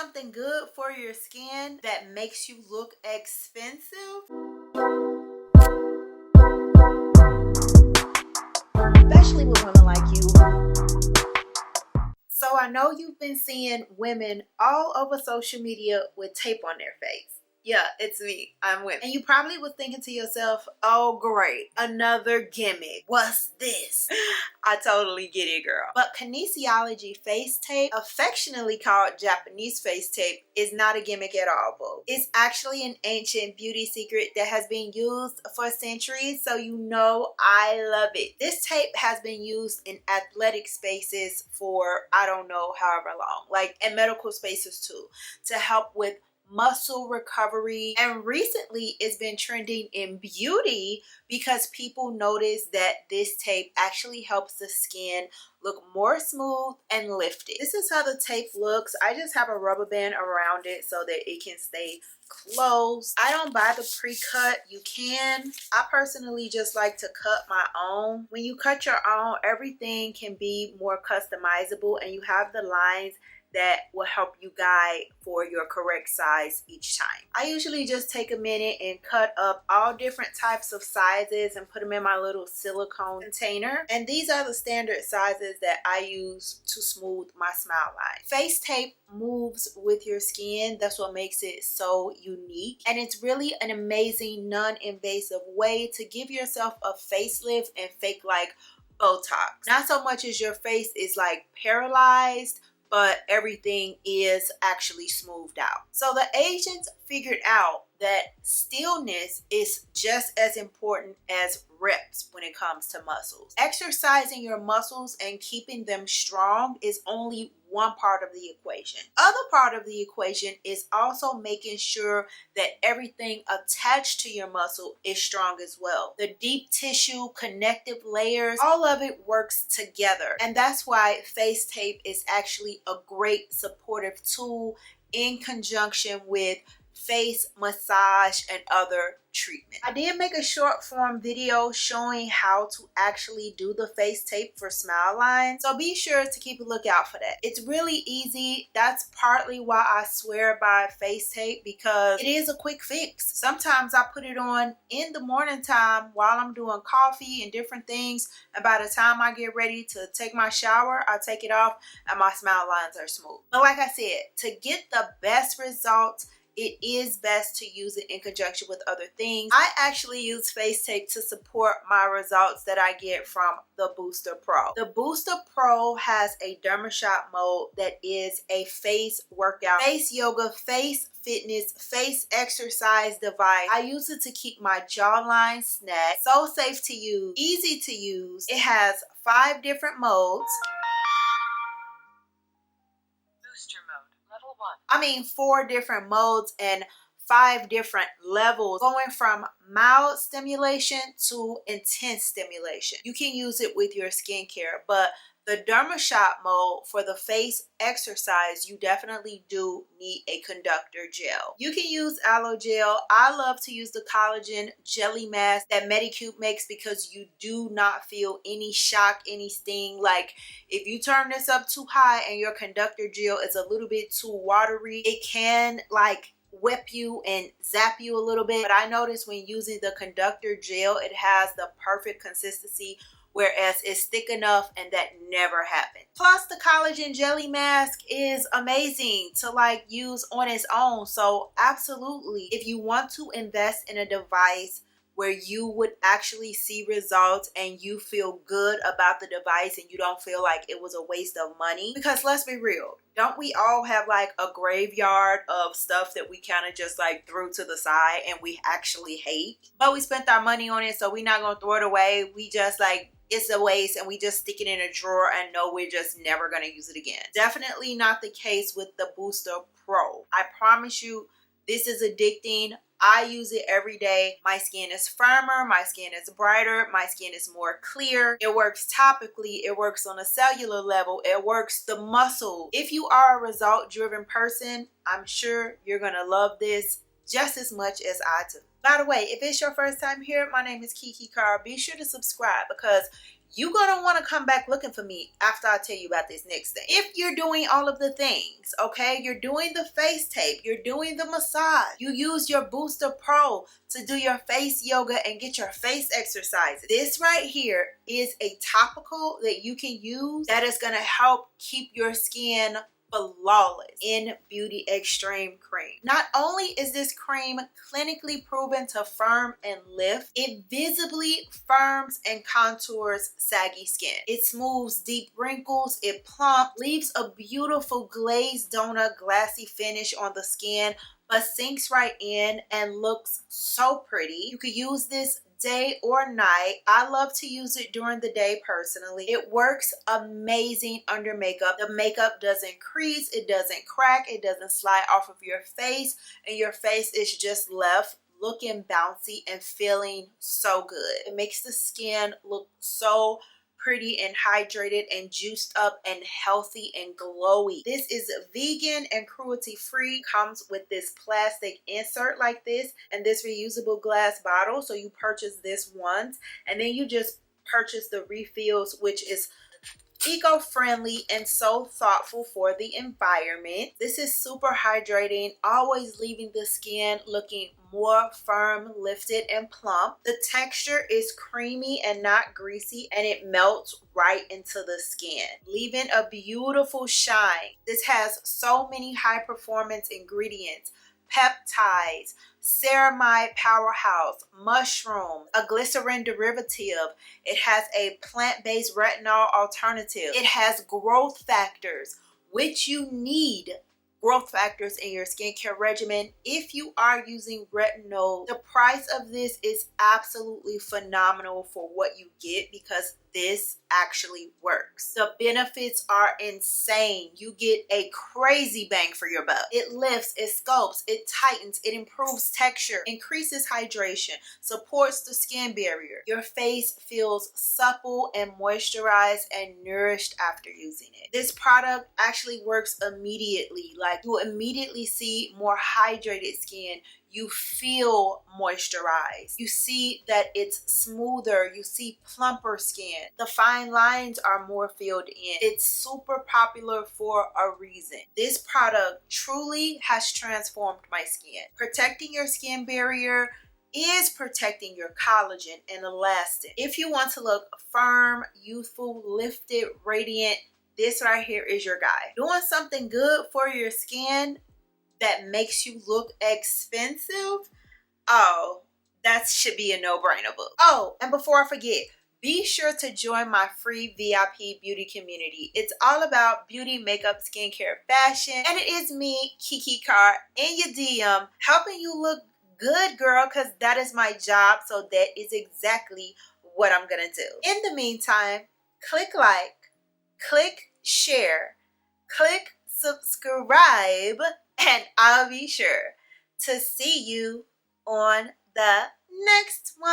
something good for your skin that makes you look expensive, especially with women like you. So I know you've been seeing women all over social media with tape on their face. Yeah, it's me. I'm women. And you probably was thinking to yourself, oh great, another gimmick. What's this? I totally get it, girl. But kinesiology face tape, affectionately called Japanese face tape, is not a gimmick at all, boo. It's actually an ancient beauty secret that has been used for centuries, so you know I love it. This tape has been used in athletic spaces for I don't know however long, like in medical spaces too, to help with muscle recovery. And recently it's been trending in beauty because people notice that this tape actually helps the skin look more smooth and lifted. This is how the tape looks. I just have a rubber band around it so that it can stay closed. I don't buy the pre-cut. You can. I personally just like to cut my own. When you cut your own, everything can be more customizable and you have the lines that will help you guide for your correct size each time. I usually just take a minute and cut up all different types of sizes and put them in my little silicone container. And these are the standard sizes that I use to smooth my smile line. Face tape moves with your skin. That's what makes it so unique. And it's really an amazing non-invasive way to give yourself a facelift and fake like Botox. Not so much as your face is like paralyzed, but everything is actually smoothed out. So the Asians figured out that stillness is just as important as reps when it comes to muscles. Exercising your muscles and keeping them strong is only one part of the equation. Other part of the equation is also making sure that everything attached to your muscle is strong as well. The deep tissue, connective layers, all of it works together. And that's why face tape is actually a great supportive tool in conjunction with face massage and other treatment. I did make a short form video showing how to actually do the face tape for smile lines, so be sure to keep a lookout for that. It's really easy. That's partly why I swear by face tape, because it is a quick fix. Sometimes I put it on in the morning time while I'm doing coffee and different things, and by the time I get ready to take my shower, I take it off and my smile lines are smooth. But like I said, to get the best results, it is best to use it in conjunction with other things. I actually use face tape to support my results that I get from the Booster Pro. The Booster Pro has a DermaShot mode that is a face workout, face yoga, face fitness, face exercise device. I use it to keep my jawline snatched. So safe to use, easy to use. It has 5 different modes. 4 different modes and 5 different levels, going from mild stimulation to intense stimulation. You can use it with your skincare, but the DermaShot mode for the face exercise, you definitely do need a conductor gel. You can use aloe gel. I love to use the collagen jelly mask that Medicube makes because you do not feel any shock, any sting. Like if you turn this up too high and your conductor gel is a little bit too watery, it can like whip you and zap you a little bit. But I noticed when using the conductor gel, it has the perfect consistency, whereas it's thick enough, and that never happened. Plus the collagen jelly mask is amazing to like use on its own. So absolutely, if you want to invest in a device where you would actually see results and you feel good about the device and you don't feel like it was a waste of money, because let's be real, don't we all have like a graveyard of stuff that we kind of just like threw to the side and we actually hate, but we spent our money on it, so we're not gonna throw it away. We just like, it's a waste, and we just stick it in a drawer and know we're just never gonna use it again. Definitely not the case with the Booster Pro. I promise you, this is addicting. I use it every day. My skin is firmer, my skin is brighter, my skin is more clear. It works topically, it works on a cellular level, it works the muscle. If you are a result-driven person, I'm sure you're gonna love this just as much as I do. By the way, if it's your first time here, my name is KiKi Carr. Be sure to subscribe because you're gonna want to come back looking for me after I tell you about this next thing. If you're doing all of the things, okay, you're doing the face tape, you're doing the massage, you use your Booster Pro to do your face yoga and get your face exercises. This right here is a topical that you can use that is gonna help keep your skin flawless in Beauty Extreme Cream. Not only is this cream clinically proven to firm and lift, it visibly firms and contours saggy skin. It smooths deep wrinkles, it plumps, leaves a beautiful glazed donut glassy finish on the skin, but sinks right in and looks so pretty. You could use this day or night. I love to use it during the day personally. It works amazing under makeup. The makeup doesn't crease, it doesn't crack, it doesn't slide off of your face, and your face is just left looking bouncy and feeling so good. It makes the skin look so pretty and hydrated and juiced up and healthy and glowy. This is vegan and cruelty free. Comes with this plastic insert like this and this reusable glass bottle. So you purchase this once and then you just purchase the refills, which is eco-friendly and so thoughtful for the environment. This is super hydrating, always leaving the skin looking more firm, lifted, and plump. The texture is creamy and not greasy, and it melts right into the skin, leaving a beautiful shine. This has so many high-performance ingredients: peptides, ceramide powerhouse, mushrooms, a glycerin derivative. It has a plant-based retinol alternative. It has growth factors, which you need growth factors in your skincare regimen if you are using retinol. The price of this is absolutely phenomenal for what you get because this actually works. The benefits are insane. You get a crazy bang for your buck. It lifts, it sculpts, it tightens, it improves texture, increases hydration, supports the skin barrier. Your face feels supple and moisturized and nourished after using it. This product actually works immediately. Like, you immediately see more hydrated skin. You feel moisturized. You see that it's smoother. You see plumper skin. The fine lines are more filled in. It's super popular for a reason. This product truly has transformed my skin. Protecting your skin barrier is protecting your collagen and elastin. If you want to look firm, youthful, lifted, radiant, this right here is your guy. Doing something good for your skin that makes you look expensive, oh, that should be a no-brainer book. Oh, and before I forget, be sure to join my free VIP beauty community. It's all about beauty, makeup, skincare, fashion, and it is me, KiKi Carr, in your DM, helping you look good, girl, because that is my job, so that is exactly what I'm gonna do. In the meantime, click like, click share, click subscribe, and I'll be sure to see you on the next one.